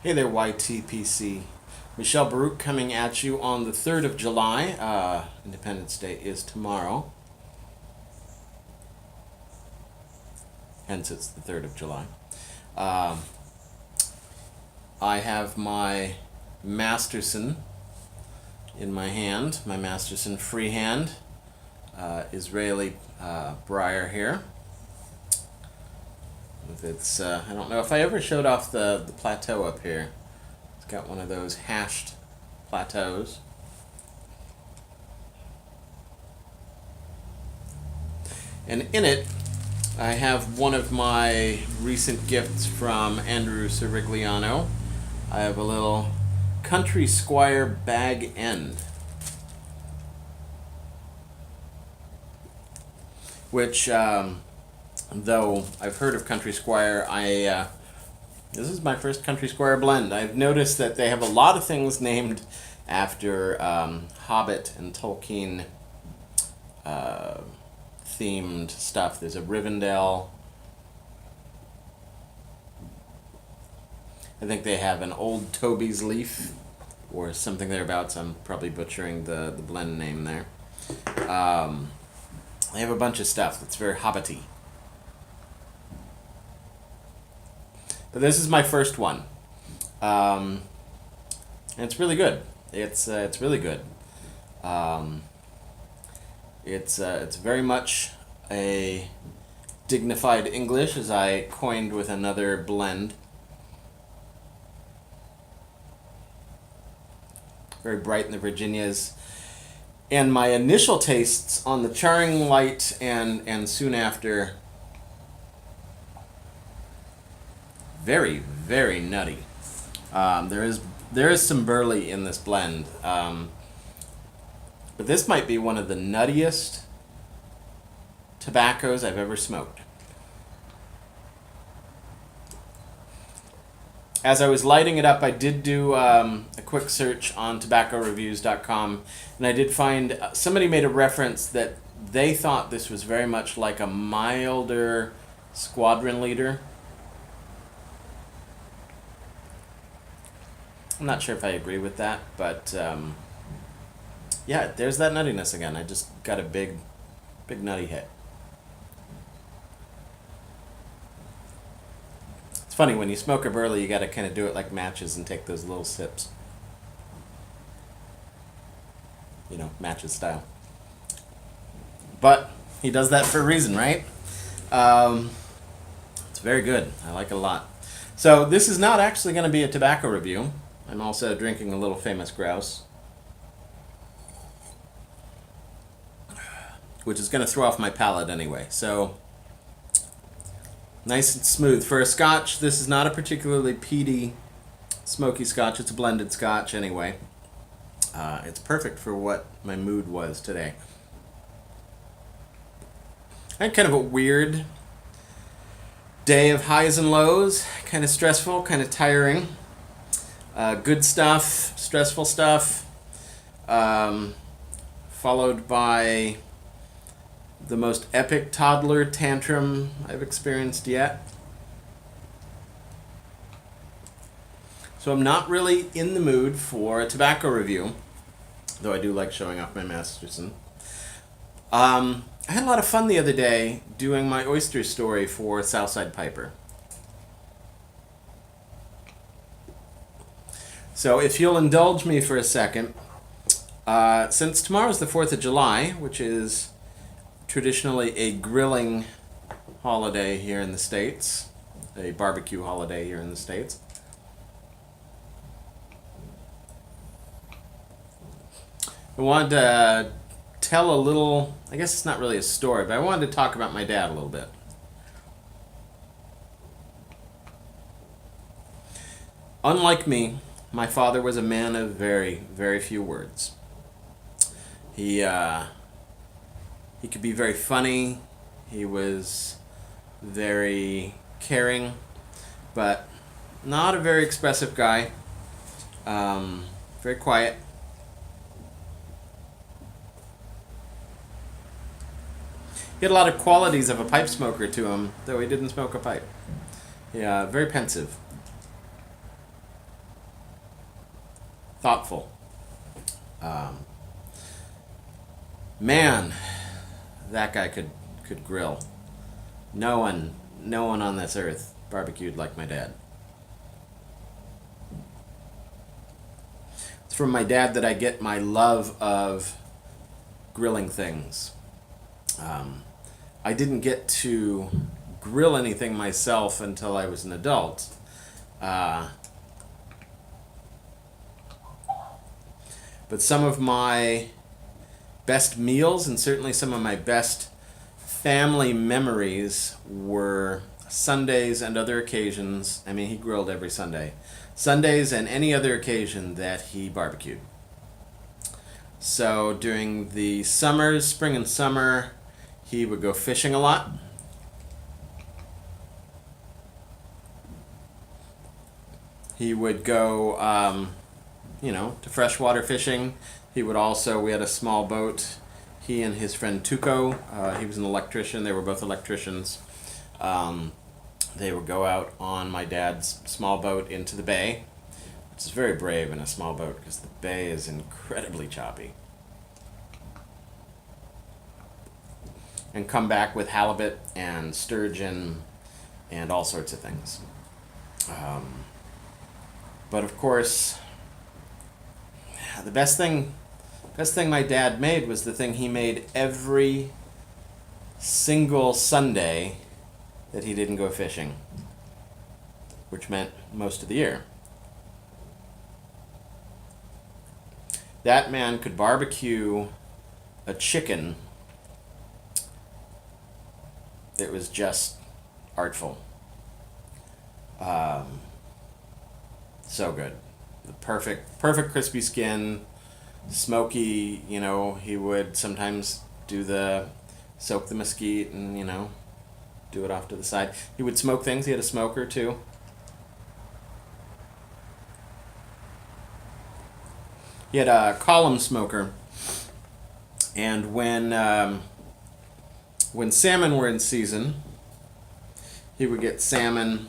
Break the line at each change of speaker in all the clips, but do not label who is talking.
Hey there, YTPC. Michelle Baruch coming at you on the 3rd of July. Independence Day is tomorrow. Hence, it's the 3rd of July. I have my Masterson in my hand, my Masterson freehand, Israeli briar here. With its, I don't know if I ever showed off the plateau up here. It's got one of those hashed plateaus. And in it, I have one of my recent gifts from Andrew Sirigliano. I have a little Country Squire bag end, which, though I've heard of Country Squire, this is my first Country Squire blend. I've noticed that they have a lot of things named after Hobbit and Tolkien themed stuff. There's a Rivendell. I think they have an Old Toby's Leaf or something thereabouts. I'm probably butchering the blend name there. They have a bunch of stuff that's very hobbity. But this is my first one. And it's really good. It's really good. It's very much a dignified English, as I coined with another blend. Very bright in the Virginias. And my initial tastes on the charring light and soon after, very, very nutty. There is some burley in this blend. But this might be one of the nuttiest tobaccos I've ever smoked. As I was lighting it up, I did do a quick search on tobaccoreviews.com, and I did find somebody made a reference that they thought this was very much like a milder Squadron Leader. I'm not sure if I agree with that, but yeah, there's that nuttiness again. I just got a big nutty hit. It's funny, when you smoke a burley, you got to kind of do it like matches and take those little sips. You know, matches style. But he does that for a reason, right? It's very good. I like it a lot. So this is not actually going to be a tobacco review. I'm also drinking a little Famous Grouse, which is going to throw off my palate anyway. So, nice and smooth. For a scotch, this is not a particularly peaty, smoky scotch. It's a blended scotch anyway. It's perfect for what my mood was today. I had kind of a weird day of highs and lows. Kind of stressful, kind of tiring. Good stuff, stressful stuff, followed by the most epic toddler tantrum I've experienced yet. So I'm not really in the mood for a tobacco review, though I do like showing off my Masterson. I had a lot of fun the other day doing my oyster story for Southside Piper. So if you'll indulge me for a second, since tomorrow's the 4th of July, which is traditionally a grilling holiday here in the States, a barbecue holiday here in the States, I wanted to tell a little, I guess it's not really a story, but I wanted to talk about my dad a little bit. Unlike me, my father was a man of very, very few words. He could be very funny. He was very caring, but not a very expressive guy. Very quiet. He had a lot of qualities of a pipe smoker to him, though he didn't smoke a pipe. Yeah, very pensive. thoughtful. Um, Man, that guy could grill. No one on this earth barbecued like my dad. It's from my dad that I get my love of grilling things. I didn't get to grill anything myself until I was an adult. But some of my best meals and certainly some of my best family memories were Sundays and other occasions. I mean, he grilled every Sunday. Sundays and any other occasion that he barbecued. So during the summers, spring and summer, he would go fishing a lot. He would go, to freshwater fishing. He would also, we had a small boat. He and his friend Tuco, he was an electrician. They were both electricians. They would go out on my dad's small boat into the bay, which is very brave in a small boat because the bay is incredibly choppy. And come back with halibut and sturgeon and all sorts of things. But of course, the best thing my dad made was the thing he made every single Sunday that he didn't go fishing, which meant most of the year. That man could barbecue a chicken that was just artful. So good. The perfect crispy skin, smoky, he would sometimes soak the mesquite and, do it off to the side. He would smoke things. He had a smoker too. He had a column smoker. And when salmon were in season, he would get salmon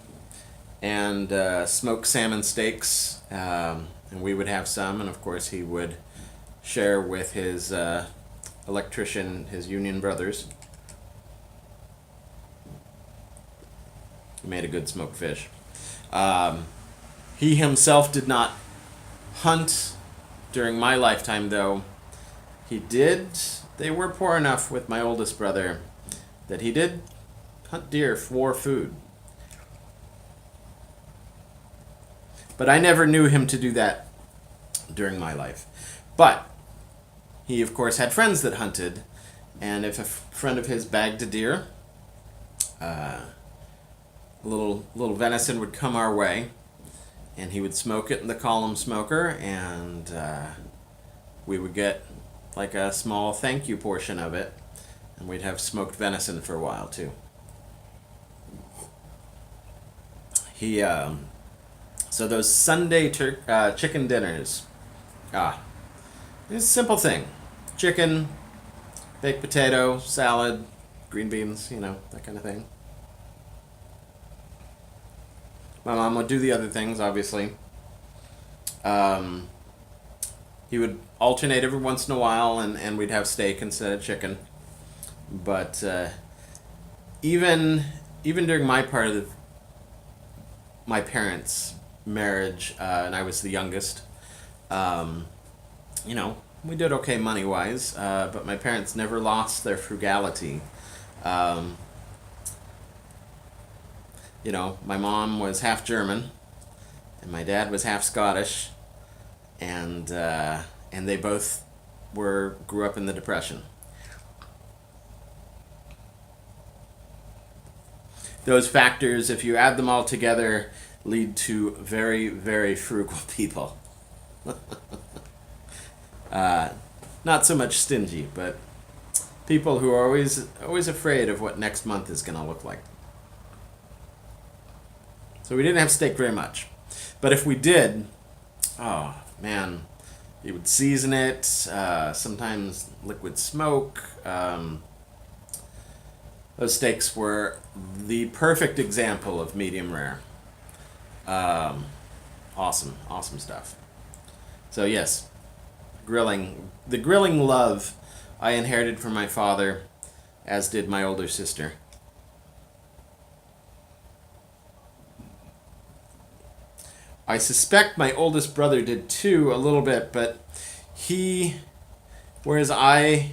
and smoke salmon steaks, and we would have some, and of course he would share with his electrician, his union brothers. He made a good smoked fish. He himself did not hunt during my lifetime, though. He did. They were poor enough with my oldest brother that he did hunt deer for food. But I never knew him to do that during my life. But he, of course, had friends that hunted, and if a friend of his bagged a deer, a little venison would come our way, and he would smoke it in the column smoker, and we would get like a small thank you portion of it, and we'd have smoked venison for a while too. He So those Sunday chicken dinners, it's a simple thing. Chicken, baked potato, salad, green beans, that kind of thing. My mom would do the other things, obviously. He would alternate every once in a while, and we'd have steak instead of chicken. But even during my part of my parents' marriage, and I was the youngest, we did okay money-wise, but my parents never lost their frugality. My mom was half German, and my dad was half Scottish, and they both grew up in the Depression. Those factors, if you add them all together, lead to very, very frugal people. Not so much stingy, but people who are always afraid of what next month is going to look like. So we didn't have steak very much. But if we did, oh man, you would season it, sometimes liquid smoke. Those steaks were the perfect example of medium rare. Awesome stuff. So yes, grilling. The grilling love I inherited from my father, as did my older sister. I suspect my oldest brother did too, a little bit, but he, whereas I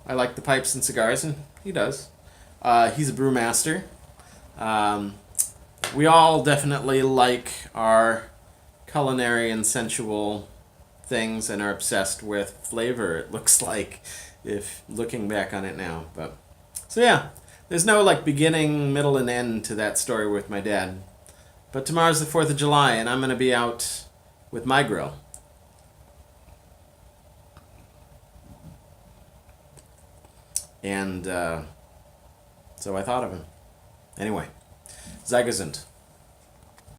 like the pipes and cigars, and he does. He's a brewmaster. We all definitely like our culinary and sensual things and are obsessed with flavor, it looks like, if looking back on it now. But so yeah, there's no like beginning, middle, and end to that story with my dad. But tomorrow's the 4th of July, and I'm going to be out with my grill. And so I thought of him. Anyway, sei gesund.